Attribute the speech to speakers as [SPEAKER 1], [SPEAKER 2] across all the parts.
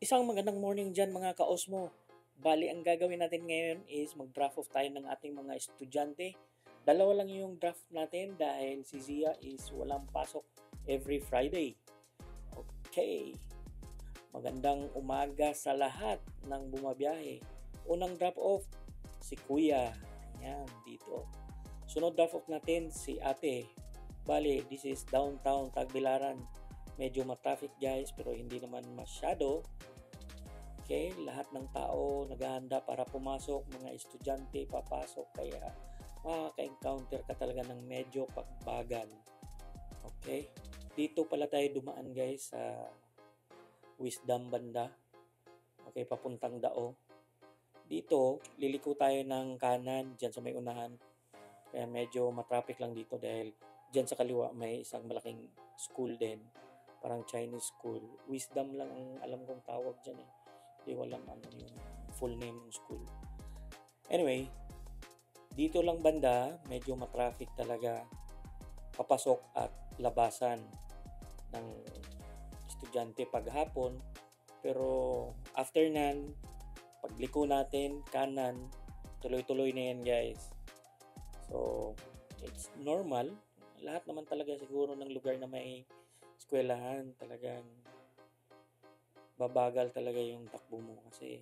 [SPEAKER 1] Isang magandang morning dyan mga ka-Osmo. Bali, ang gagawin natin ngayon is mag-draft off tayo ng ating mga estudyante. Dalawa lang yung draft natin dahil si Zia is walang pasok every Friday. Okay. Magandang umaga sa lahat ng bumabiyahe. Unang draft off, si Kuya. Ayan, dito. Sunod draft off natin, si Ate. Bali, this is downtown Tagbilaran. Medyo ma-traffic guys, pero hindi naman masyado. Okay, lahat ng tao naghahanda para pumasok, mga estudyante papasok, kaya makaka-encounter ka talaga ng medyo pagbagal. Okay, dito pala tayo dumaan guys sa Wisdom banda. Okay, papuntang Dao. Dito, liliko tayo ng kanan dyan sa may unahan. Kaya medyo matraffic lang dito dahil dyan sa kaliwa may isang malaking school din. Parang Chinese school. Wisdom lang ang alam kong tawag dyan eh. Hindi ko alam ano yung full name ng school. Anyway, dito lang banda, medyo matraffic talaga papasok at labasan ng estudyante paghapon. Pero after nan, pagliko natin, kanan, tuloy-tuloy na yan guys. So, it's normal. Lahat naman talaga siguro ng lugar na may eskwelahan, talagang babagal talaga yung takbo mo kasi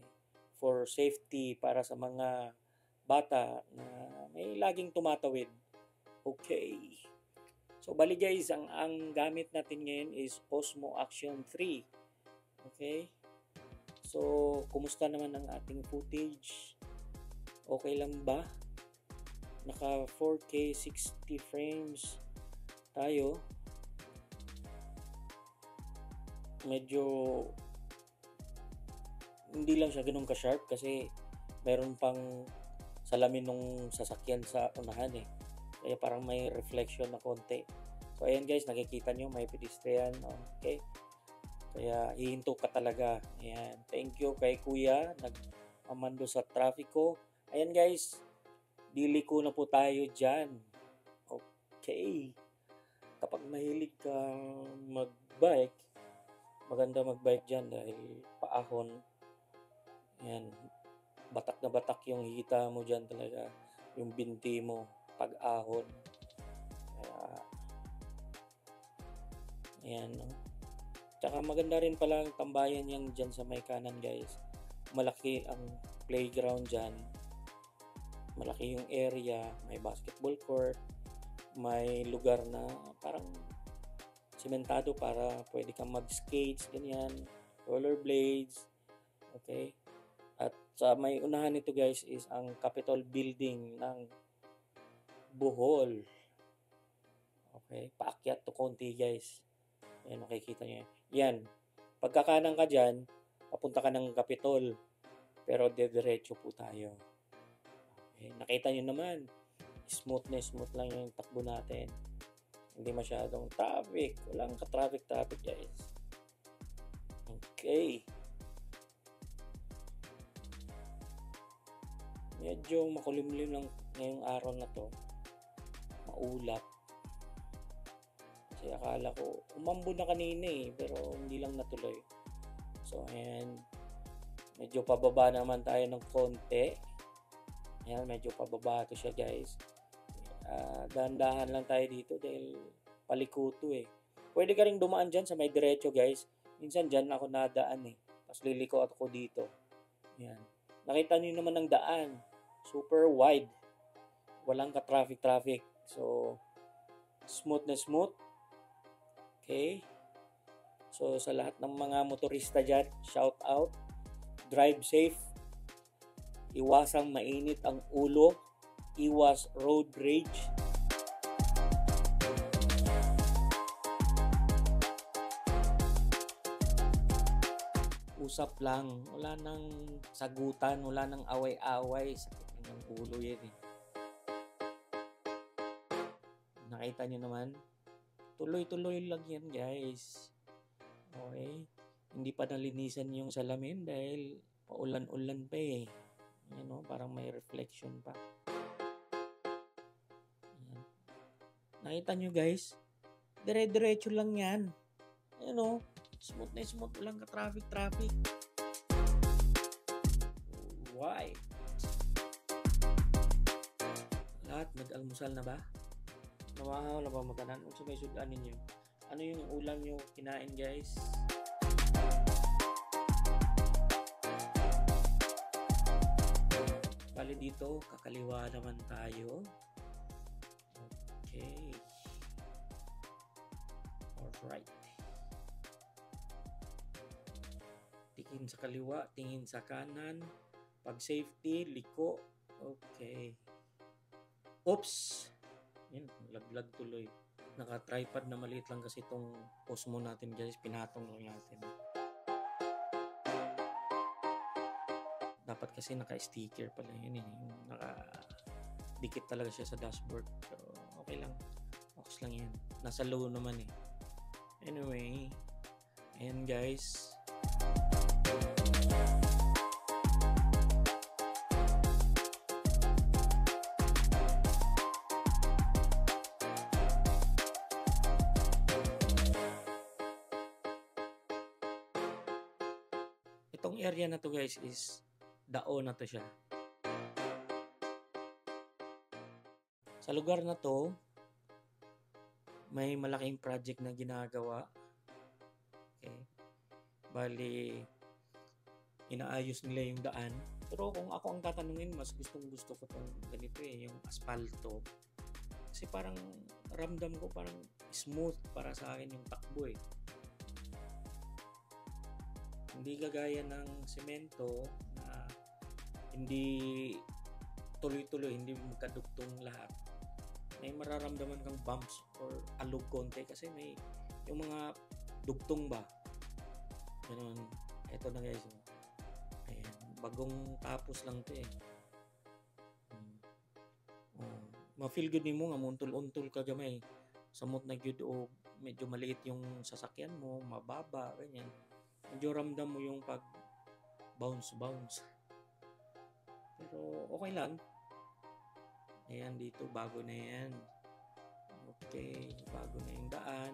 [SPEAKER 1] for safety para sa mga bata na may laging tumatawid. Okay. So bali guys, ang gamit natin ngayon is Osmo Action 3. Okay. So kumusta naman ang ating footage? Okay lang ba? Naka 4K 60 frames tayo. Medyo hindi lang siya ganun ka-sharp kasi meron pang salamin nung sasakyan sa unahan eh. Kaya parang may reflection na konti. So ayan guys, nakikita nyo may pedestrian. Okay. Kaya hihinto ka talaga. Ayan. Thank you kay Kuya. Nagmamando sa trafiko. Ayan guys. Diliko na po tayo dyan. Okay. Kapag mahilig ka mag-bike, maganda mag-bike dyan dahil paahon. Yan, batak na batak yung hita mo dyan talaga, yung binti mo pag-ahon. Kaya, ayan, no? Tsaka maganda rin pala ang tambayan yan dyan sa may kanan guys. Malaki ang playground dyan. Malaki yung area, may basketball court, may lugar na parang sementado para pwede kang mag-skates, ganyan, rollerblades, okay? At sa may unahan nito guys is ang Capitol Building ng Bohol. Okay, paakyat to konti guys. Ayan, makikita nyo. Yan, pagkakanan ka dyan, papunta ka ng Capitol. Pero diretso po tayo. Okay, nakita nyo naman, smooth lang yung takbo natin. Hindi masyadong traffic. Walang ka-traffic guys. Okay. Medyo makulimlim lang ngayong araw na to. Maulap. Kasi akala ko, umambo na kanina eh. Pero hindi lang natuloy. So, ayan. Medyo pababa naman tayo ng konti. Ayan, medyo pababa ito siya guys. Dahan-dahan lang tayo dito dahil palikuto eh. Pwede ka rin dumaan dyan sa may diretso guys. Minsan dyan ako nadaan eh. Tapos liliko ako dito. Ayan. Nakita niyo naman ang daan. Super wide. Walang ka-traffic. So, smooth na smooth. Okay. So, sa lahat ng mga motorista dyan, shout out. Drive safe. Iwasang mainit ang ulo. Iwas road rage. Usap lang. Wala nang sagutan. Wala nang away-away. Sakit ng ulo yan eh. Nakita nyo naman? Tuloy-tuloy lang yan guys. Okay? Hindi pa nalinisan yung salamin dahil paulan-ulan pa eh. Yan o, parang may reflection pa. Yan. Nakita nyo guys? Dire-diretso lang yan. Ayan o. Smooth na smooth. Walang ka-traffic. Nag-almusal na ba? Nawahaw na ba makanan? Unsa may sudan ninyo? Ano yung ulam nyo kinain, guys? Bali dito, kakaliwa naman tayo. Okay. Alright. Tingin sa kaliwa, tingin sa kanan. Pag safety, liko. Okay. Oops! Yan, laglag tuloy. Naka-tripod na maliit lang kasi itong Osmo natin, guys. Pinatong lang natin. Dapat kasi naka-sticker pala yun eh. Naka-dikit talaga siya sa dashboard. Pero okay lang. Focus lang yan. Nasa low naman eh. Anyway. Ayan guys. Itong area na to guys is dao na to siya. Sa lugar na to, may malaking project na ginagawa. Okay. Bali, inaayos nila yung daan. Pero kung ako ang tatanungin, mas gusto ko tong ganito eh, yung asphalto. Kasi parang ramdam ko parang smooth para sa akin yung takbo eh. Hindi kagaya ng semento na hindi tuloy-tuloy, hindi magkadugtong lahat. May mararamdaman kang bumps or alog konti kasi may yung mga dugtong ba. Ganun. Ito na guys. Ayan. Bagong tapos lang to eh. Ma-feel good mo nga muntol-untol ka gamay. Samot na good o medyo maliit yung sasakyan mo, mababa, ganyan. Medyo ramdam mo yung pag bounce. Pero okay lang. Ayan dito, bago na yan. Okay, bago na yung daan.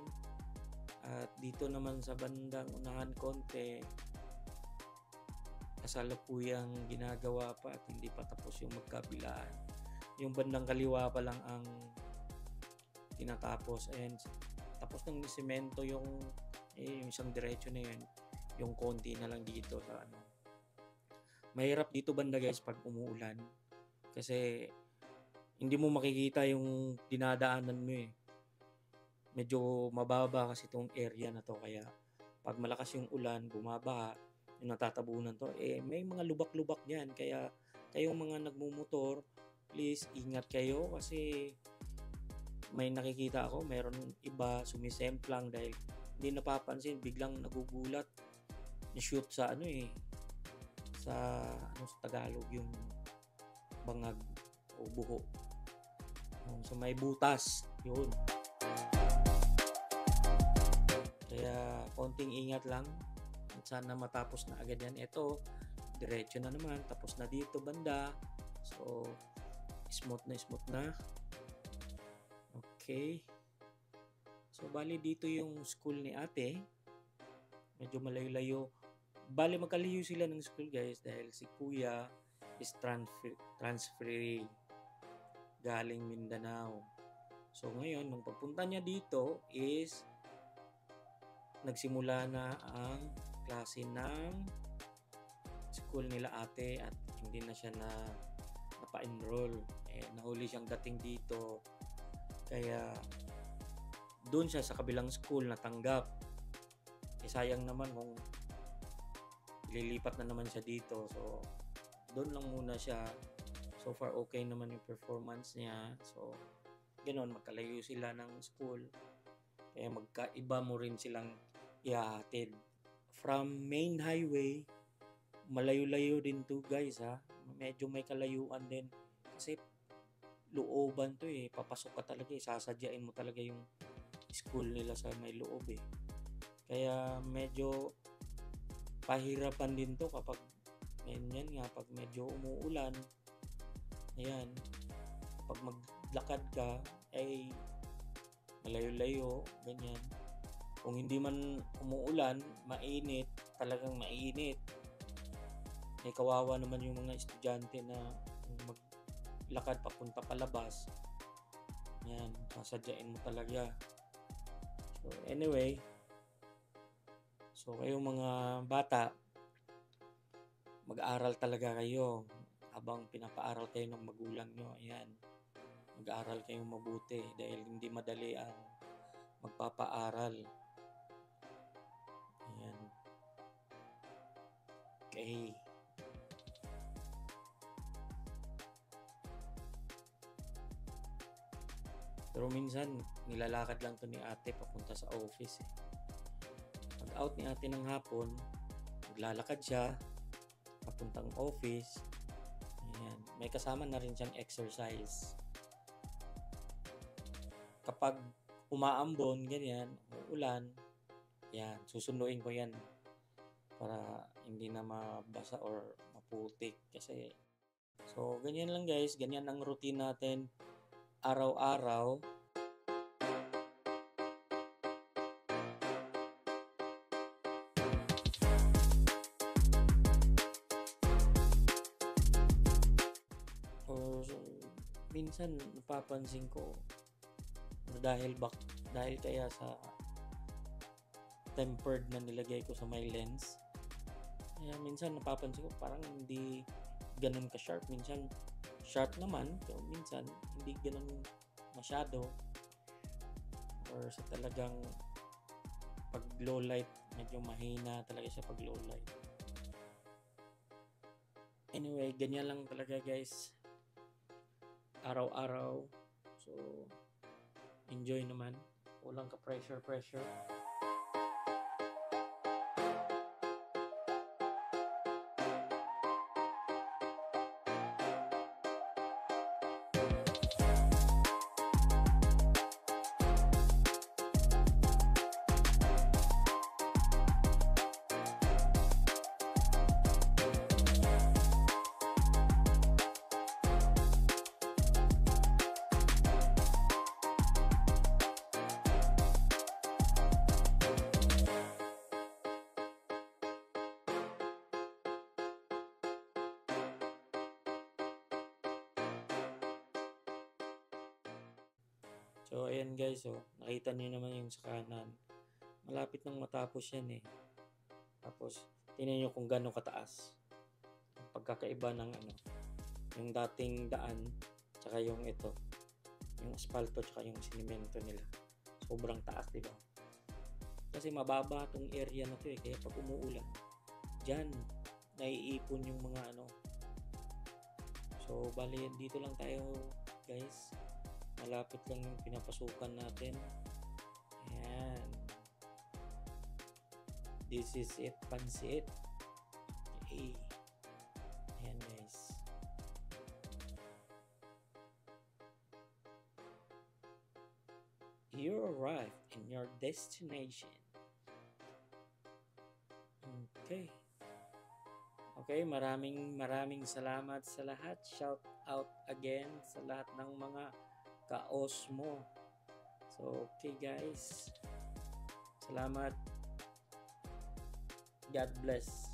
[SPEAKER 1] At dito naman sa bandang unahan konti, kasalukuyang ginagawa pa at hindi pa tapos yung magkabilaan. Yung bandang kaliwa pa lang ang tinatapos. Ayan, tapos ng semento yung isang diretso na yun. Yung konti na lang dito sa ano. Mahirap dito banda guys pag umuulan. Kasi hindi mo makikita yung dinadaanan mo eh. Medyo mababa kasi itong area na to. Kaya pag malakas yung ulan, bumabaha, yung natatabunan to, eh may mga lubak-lubak dyan. Kaya kayong mga nagmumotor, please ingat kayo kasi may nakikita ako, mayroon iba sumisemplang dahil hindi napapansin, biglang nagugulat, ni-shoot sa ano eh, sa Tagalog yung bangag o buho. So may butas, yun. Kaya konting ingat lang at sana matapos na agad yan. Ito, diretso na naman, tapos na dito banda. So smooth na. Okay. So bali dito yung school ni ate. Medyo malayo-layo. Bali magkalayo sila ng school guys dahil si kuya is transferee galing Mindanao. So ngayon, nung pagpunta niya dito is nagsimula na ang klase ng school nila ate at hindi na siya napa-enroll. Nahuli siyang dating dito. Kaya doon siya sa kabilang school natanggap. Sayang naman kung lilipat na naman siya dito. So doon lang muna siya. So far okay naman yung performance niya. So ganoon, magkalayo sila ng school. Kaya magkaiba mo rin silang ihahatid. From main highway, malayo-layo din to guys ha. Medyo may kalayuan din. Kasi looban to eh. Papasok ka talaga eh. Sasadyain mo talaga yung school nila sa may loob eh. Kaya medyo pahirapan din to kapag ganyan nga, pag medyo umuulan. Ayan, pag maglakad ka ay malayo-layo, ganyan. Kung hindi man umuulan, mainit, talagang mainit. May kawawa naman yung mga estudyante na maglakad papunta palabas. Yan, sasadyain mo talaga. So anyway, so kayong mga bata, mag-aral talaga kayo habang pinapaaral kayo ng magulang nyo. Ayan, mag-aral kayong mabuti dahil hindi madali ang magpapaaral. Ayan. Okay. Pero minsan, nilalakad lang to ni ate papunta sa office eh. Pag out ni ate ng hapon, maglalakad siya papuntang office. Ayan. May kasama na rin siyang exercise. Kapag umaambon, ganyan, ulan, yan, susunduin ko yan para hindi na mabasa or maputik kasi. So, ganyan lang guys, ganyan ang routine natin araw-araw. So, minsan napapansin ko dahil kaya sa tempered na nilagay ko sa my lens. Kaya minsan napapansin ko parang hindi ganun ka-sharp. Minsan sharp naman, so minsan hindi ganun masyado. Or sa talagang pag low light, medyo mahina talaga siya pag low light. Anyway, ganyan lang talaga guys. Araw-araw. So, enjoy naman. Walang ka-pressure. So, ayan guys, oh, nakita niyo naman yung sa kanan. Malapit nang matapos yan eh. Tapos, tingnan niyo kung gaano kataas. Ang pagkakaiba ng yung dating daan, tsaka yung ito, yung asfalto, tsaka yung sinimento nila. Sobrang taas, di ba? Kasi mababa tong area na to eh, kaya pag umuulan, dyan, naiipon yung mga So, bali, dito lang tayo, guys. Malapit lang yung pinapasukan natin. Ayan. This is it, pansit. Okay. Ayan guys. You arrived in your destination. Okay. Okay, maraming salamat sa lahat. Shout out again sa lahat ng mga ka-Osmo. So, okay guys. Salamat. God bless.